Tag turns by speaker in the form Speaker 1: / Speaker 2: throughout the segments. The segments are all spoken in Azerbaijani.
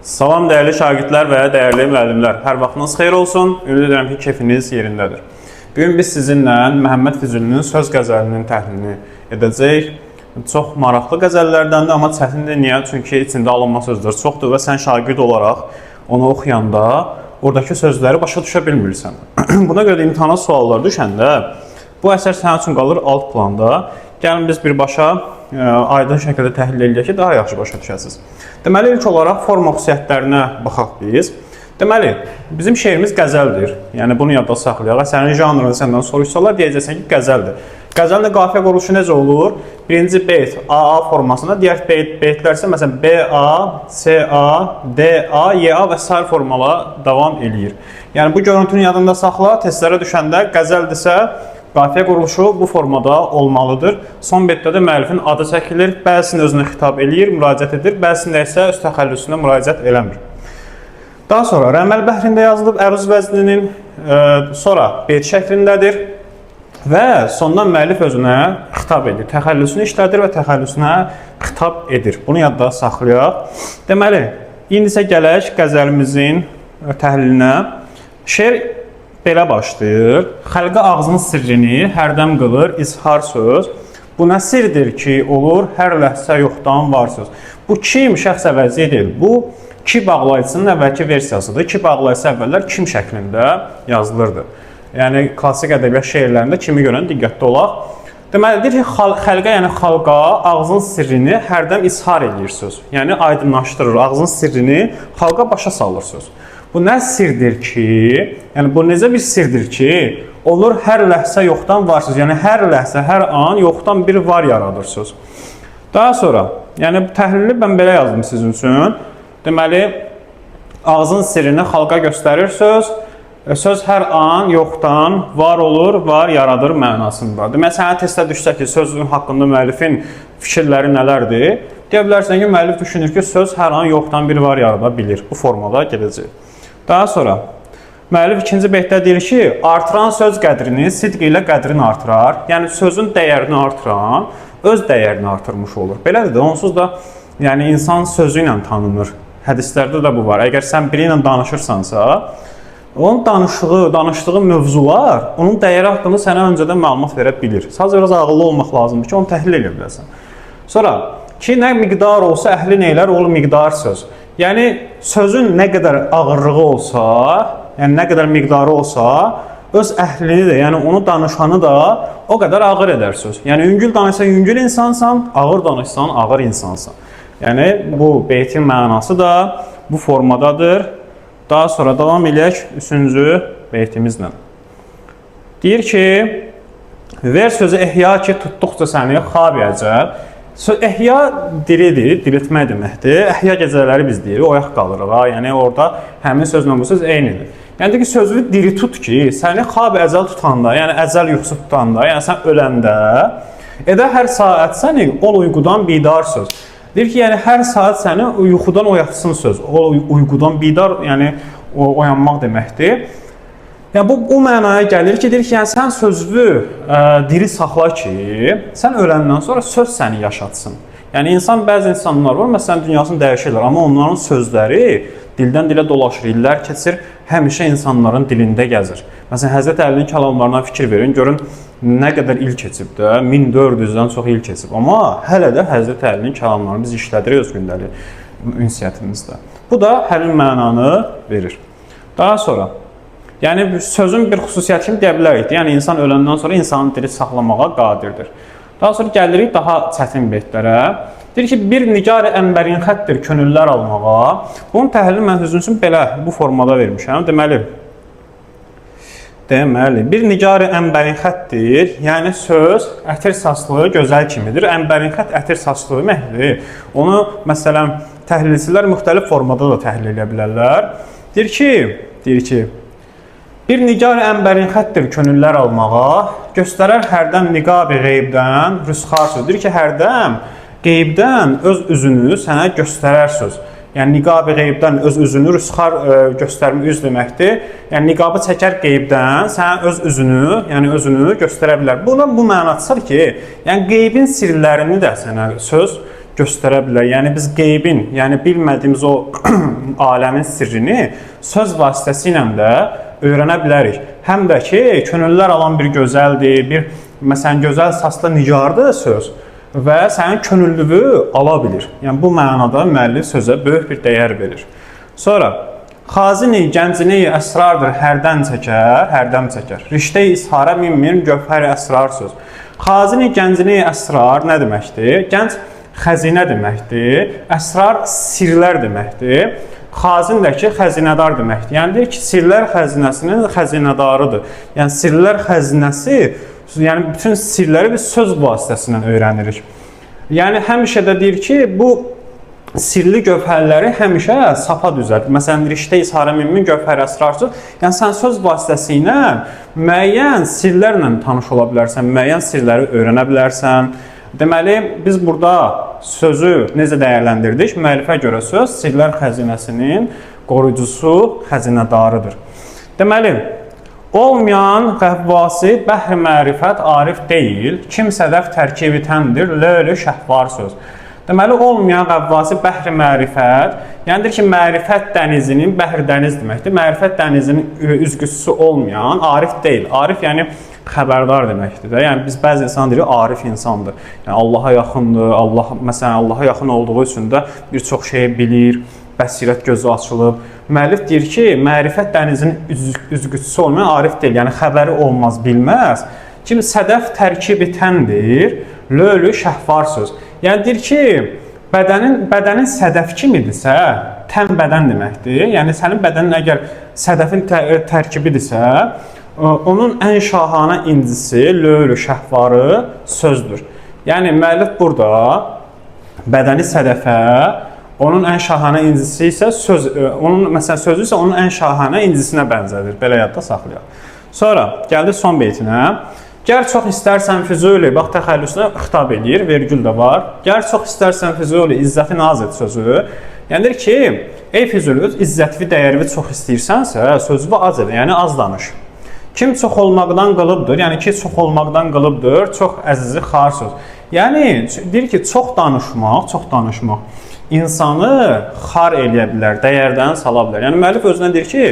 Speaker 1: Salam dəyərli şagirdlər və dəyərli müəllimlər. Hər vaxtınız xeyir olsun. Ümid edirəm ki, keyfiniz yerindədir. Bugün biz sizinlə Məhəmməd Füzulinin söz qəzəlinin təhlilini edəcəyik. Çox maraqlı qəzəllərdəndir, amma çətindir. Niyə? Çünki içində alınma sözlər çoxdur və sən şagird olaraq onu oxuyanda oradakı sözləri başa düşə bilmirsən. Buna görə də imtahana suallar düşəndə bu əsər sənin üçün qalır alt planda. Gəlin biz birbaşa aydın şəkildə təhlil edək ki, daha yaxşı başa düşəsiniz. Deməli, ilk olaraq forma xüsusiyyətlərinə baxaq biz. Deməli, bizim şeirimiz qəzəldir. Yəni, bunu yadda saxlayaq. Sənin janrını səndən soruşsalar, deyəcəksən ki, qəzəldir. Qəzəlin qafiyə quruluşu necə olur? Birinci beyt AA formasında, digər beytlər isə məsələn BA, CA, DA, YA və s. formala davam eləyir. Yəni, bu görüntünü yadında saxla, testlərə düşəndə qəzəldirsə, qafiyə quruluşu bu formada olmalıdır. Son beytdə də müəllifin adı çəkilir, bəzisində özünə xitab eləyir, müraciət edir, bəzisində isə öz təxəllüsünə müraciət eləmir. Daha sonra rəməl bəhrində yazılıb əruz vəzninin, sonra beyt şəklindədir və sondan müəllif özünə xitab edir, təxəllüsünü işlədir və təxəllüsünə xitab edir. Bunu yadda saxlayaq. Deməli, indi isə gələk qəzəlimizin təhlilinə. Şeir belə başlayır. Xəlqə ağzının sirrini hərdəm qılır izhar söz. Bu nə sirdir ki, olur hər ləhsə yoxdan var söz. Bu kim şəxs əvəzi deyil. Bu ki bağlayıcısının əvvəlki versiyasıdır. Ki bağlayıcısı əvvəllər kim şəklində yazılırdı. Yəni, klassik ədəbiyyat şeirlərində kimi görən diqqətli olaq. Deməli, deyir ki, xəlqə, yəni xalqa ağzının sirrini hərdən izhar edir söz. Yəni, aydınlaşdırır, ağzının sirrini xalqa başa salır söz. Bu nə sirdir ki, yəni bu necə bir sirdir ki, olur hər ləhsə yoxdan var söz. Yəni, hər ləhsə, hər an yoxdan bir var yaradır söz. Daha sonra, yəni təhlili mən belə yazdım sizin üçün. Deməli, ağzın sirrini xalqa göstərir söz. Söz hər an yoxdan var olur, var yaradır mənasında. Deməli, sənə testə düşsə ki, sözün haqqında müəllifin fikirləri nələrdir? Deyə bilərsən ki, müəllif düşünür ki, söz hər an yoxdan bir var yarada bilir. Bu formada gedəcək. Daha sonra, müəllif ikinci beytdə deyir ki, artıran söz qədrini sidq ilə qədrini artırar. Yəni, sözün dəyərini artıran, öz dəyərini artırmış olur. Belədir də, onsuz da yəni, insan sözü ilə tanınır. Hədislərdə də bu var. Əgər sən biri ilə danışırsansa, onun danışdığı mövzular, onun dəyəri haqqında sənə öncədən məlumat verə bilir. Sadəcə biraz ağıllı olmaq lazımdır ki, onu təhlil edə biləsən. Sonra, ki, nə miqdar olsa, əhli neylər olur miqdar söz. Yəni, sözün nə qədər ağırlığı olsa, yəni nə qədər miqdarı olsa, öz əhlini də, yəni onu danışanı da o qədər ağır edər söz. Yəni, yüngül danışsan, yüngül insansan, ağır danışsan, ağır insansan. Yəni, bu beytin mənası da bu formadadır. Daha sonra davam eləyək üçüncü beytimizlə. Deyir ki, ver sözü ehya ki, tutduqca səni xabiyəcəb. Ehya diridir, diriltmək deməkdir. Ehya gecələri biz deyirik, oyaq qalırıq. Yəni, orada həmin sözlə bu söz eynidir. Yəni, ki, sözü diri tut ki, səni xab əzəl tutanda, yəni əzəl yuxusu tutanda, yəni sən öləndə, edə hər saat səni ol uyqudan bidar söz. Deyir ki, yəni hər saat səni yuxudan oyatsın söz. O uyqudan bidar, yəni oyanmaq deməkdir. Yəni, bu mənaya gəlir ki, deyir ki, yəni, sən sözü diri saxla ki, sən öləndən sonra söz səni yaşatsın. Yəni, bəzi insanlar var, məsələn, dünyasını dəyişirlər, amma onların sözləri dildən dilə dolaşır, illər keçir, həmişə insanların dilində gəzir. Məsələn, Həzrət Əlinin kəlamlarına fikir verin, görün, nə qədər il keçib də, 1400-dən çox il keçib. Amma hələ də Həzrət Əlinin kəlamlarını biz işlədirik öz gündəlik ünsiyyətimizdə. Bu da həmin mənanı verir. Daha sonra, yəni, sözün bir xüsusiyyəti kimi deyə bilərik. Yəni, insan öləndən sonra insanın dili saxlamağa qadirdir. Daha sonra gəlirik daha çətin beytlərə. Deyir ki, bir nigar-ı ənbərin xətdir könüllər almağa. Bunun təhlili mən sizin üçün belə, bu formada vermişəm. Deməli, bir nigar-ı ənbərin xətdir, yəni söz ətir saçlığı gözəl kimidir. Ənbərin xət ətir saçlığı deməkdir. Onu, məsələn, təhlilçilər müxtəlif formada da təhlil edə bilərlər. Deyir ki, bir nigar-ı ənbərin xətdir könüllər almağa, göstərər hərdəm niqab-ı qeybdən rüsxar söz. Deyir ki, hərdəm qeybdən öz üzünü sənə göstərər söz. Yəni, niqab-ı qeybdən öz üzünü rüsxar göstərmə üz deməkdir. Yəni, niqabı çəkər qeybdən sənə öz üzünü, yəni özünü göstərə bilər. Bundan bu mənasıdır ki, yəni qeybin sirlərini də sənə söz göstərə bilər. Yəni biz qeybin, yəni bilmədiyimiz o aləmin sirrini söz vasitəsilə də öyrənə bilərik. Həm də ki, könüllülər alan bir gözəldir, bir məsələn gözəl səslə nigardır söz və sənin könüllüyü ala bilir. Yəni bu mənada müəllif sözə böyük bir dəyər verir. Sonra xazini gəncini əsrardır, hərdən çəkər. Riştə-i ishara min gövhər əsrar söz. Xazini gəncini əsrar nə deməkdir? Gənc xəzinə deməkdir. Əsrar sirlər deməkdir. Xazin də ki, xəzinədar deməkdir. Yəni deyir ki, sirlər xəzinəsinin xəzinədarıdır. Yəni sirlər xəzinəsi, yəni bütün sirləri biz söz vasitəsilə öyrənirik. Yəni həmişə də deyir ki, bu sirli gövhərləri həmişə sapa düzəldir. Məsələn, riştə ishara min gövhər əsrarsız. Yəni sən söz vasitəsilə müəyyən sirlərlə tanış ola bilərsən, müəyyən sirləri öyrənə bilərsən. Deməli, biz burada sözü necə dəyərləndirdik? Müəllifə görə söz sirlər xəzinəsinin qoruyucusu, xəzinədarıdır. Deməli, olmayan qəvvasi bəhr mərifət arif deyil, kim sədəf tərkibi təndir, löl-ü şəhvar söz. Deməli, olmayan qəvvasi bəhr mərifət, yəni ki, mərifət dənizinin, bəhr dəniz deməkdir, mərifət dənizinin üzgüçüsü olmayan arif deyil. Arif yəni xəbərdar deməkdir də. Yəni biz bəzi insan deyirik, arif insandır. Yəni Allaha yaxındır, məsələn Allaha yaxın olduğu üçün də bir çox şeyi bilir, bəsirət gözü açılıb. Müəllif deyir ki, mərifət dənizinin üzgüçüsü olmayan arif deyil, yəni xəbəri olmaz, bilməz. Kim sədəf tərkibi təndir, löl-ü şəhvar söz. Yəni deyir ki, bədənin sədəf kimidirsə, tən bədən deməkdir. Yəni sənin bədənin əgər sədəfin tərkibidirsə, onun ən şahanə incisi, löl-ü şəhvarı sözdür. Yəni müəllif burada bədəni sədəfə, onun ən şahanə incisi isə sözü isə onun ən şahanə incisinə bənzədir. Belə yadda saxlayaq. Sonra gəldi son beytinə. Gər çox istərsən Füzuli, bax təxəllüsünə xitab edir, vergül də var. Gər çox istərsən Füzuli, izzəti naz et sözü. Yəni deyir ki, ey Füzuli, izzətvi, dəyərvi çox istəyirsənsə, sözü az et, yəni az danış. Kim çox olmaqdan qılıbdır, yəni ki, çox olmaqdan qılıbdır, çox əzizi xar söz. Yəni deyir ki, çox danışmaq insanı xar eləyə bilər, dəyərdən sala bilər. Yəni müəllif özünə deyir ki,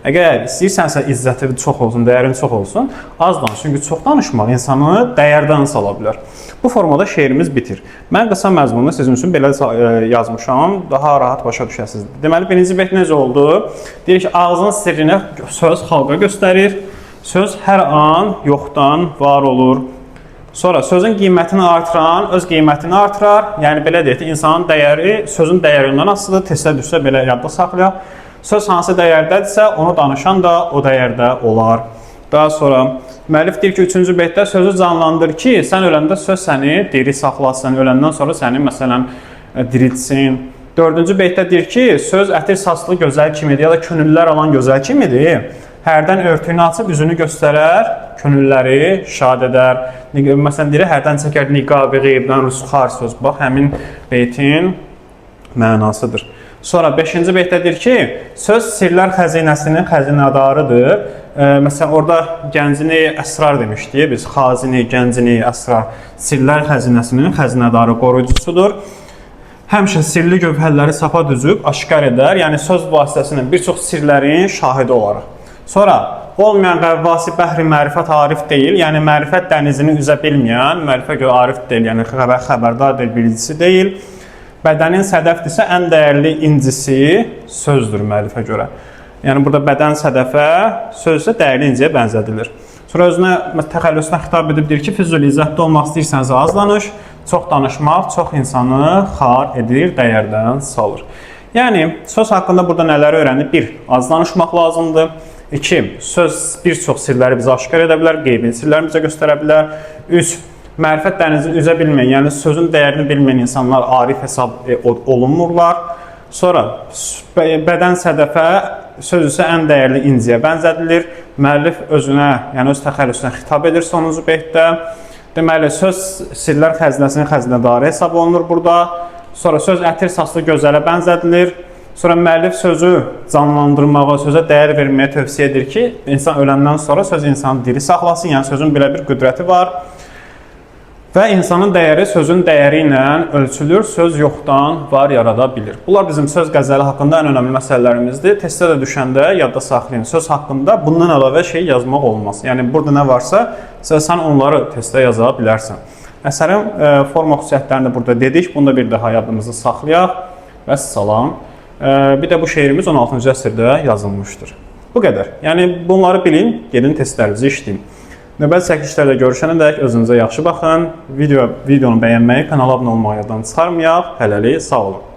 Speaker 1: əgər istəyirsənsə izzəti çox olsun, dəyərin çox olsun, az danış. Çünki çox danışmaq insanı dəyərdən sala bilər. Bu formada şeirimiz bitir. Mən qısa məzmununu sizin üçün belə yazmışam, daha rahat başa düşəsiniz. Deməli, birinci beyt necə oldu? Deyir ki, ağzın sirrini söz xalqa göstərir. Söz hər an yoxdan var olur. Sonra sözün qiymətini artıran öz qiymətini artırar. Yəni belə deyək ki, insanın dəyəri sözün dəyərindən asılıdır. Testə düşsə belə yadda saxlayaq. Söz hansı dəyərdədirsə, onu danışan da o dəyərdə olar. Daha sonra müəllif deyir ki, 3-cü beytdə sözü canlandır ki, sən öləndə söz səni diri saxlasın, öləndən sonra səni məsələn diriltsin. 4-cü beytdə deyir ki, söz ətir saslı gözəl kimidir ya da könüllülər alan gözəl kimidir. Hərdən örtüyünü açıb üzünü göstərər, könülləri şad edər. Məsələn deyir, hərdən çəkər niqab-ı qeybdən rüsxar söz. Bax, həmin beytin mənasıdır. Sonra 5-ci beytdə deyir ki, söz sirlər xəzinəsinin xəzinədarıdır. Məsələn, orada gəncini əsrar demişdik. Biz xazini, gəncini, əsrar, sirlər xəzinəsinin xəzinədarı, qoruyucusudur. Həmişə sirli gövhərləri sapa düzüb, aşkar edər. Yəni söz vasitəsilə bir çox sirlərin şahidi olaraq. Sonra, olmayan qəvvasi bəhri mərifət arif deyil, yəni mərifət dənizini üzə bilməyən, mərifə görə arif deyil, yəni xəbərdar deyil, bilicisi deyil. Bədənin sədəfdirsə, ən dəyərli incisi sözdür müəllifə görə. Yəni, burada bədən sədəfə, söz isə dəyərli inciyə bənzədilir. Sonra özünə təxəllüsünə xitab edib deyir ki, Füzuli izzətli olmaq istəyirsənsə az danış, çox danışmaq çox insanı xar edir, dəyərdən salır. Yəni, söz haqqında burada nələri öyrənib? 1. Az danışmaq lazımdır. 2. Söz bir çox sirləri bizə aşkar edə bilər, qeybin sirləri bizə göstərə bilər. 3. Mərifət dənizini üzə bilməyən, yəni sözün dəyərini bilməyən insanlar arif hesab olunmurlar. Sonra, bədən sədəfə, söz isə ən dəyərli inciyə bənzədilir. Müəllif özünə, yəni öz təxəllüsünə xitab edir sonuncu beytdə. Deməli, söz sirlər xəzinəsinin xəzinədarı hesab olunur burada. Sonra, söz ətir saslı gözələ bənzədilir. Sonra müəllif sözü canlandırmağa, sözə dəyər verməyə tövsiyə edir ki, insan öləndən sonra söz insanı diri saxlasın, yəni sözün belə bir qüdrəti var. Və insanın dəyəri sözün dəyəri ilə ölçülür, söz yoxdan var yarada bilir. Bunlar bizim söz qəzəli haqqında ən önəmli məsələlərimizdir. Testdə də düşəndə yadda saxlayın. Söz haqqında bundan əlavə şey yazmaq olmaz. Yəni burada nə varsa, sən onları testdə yaza bilərsən. Əsərin forma xüsusiyyətlərini burada dedik. Bunu da bir daha yadımızda saxlayaq. Vəssalam. Bir də bu şeirimiz 16-cı əsrdə yazılmışdır. Bu qədər. Yəni bunları bilin, gedin testlərinizi işləyin. Növbəti çəkilişlərdə görüşənədək özünüzə yaxşı baxın. Videonu bəyənməyi, kanala abunə olmağı yaddan çıxarmayaq. Hələlik sağ olun.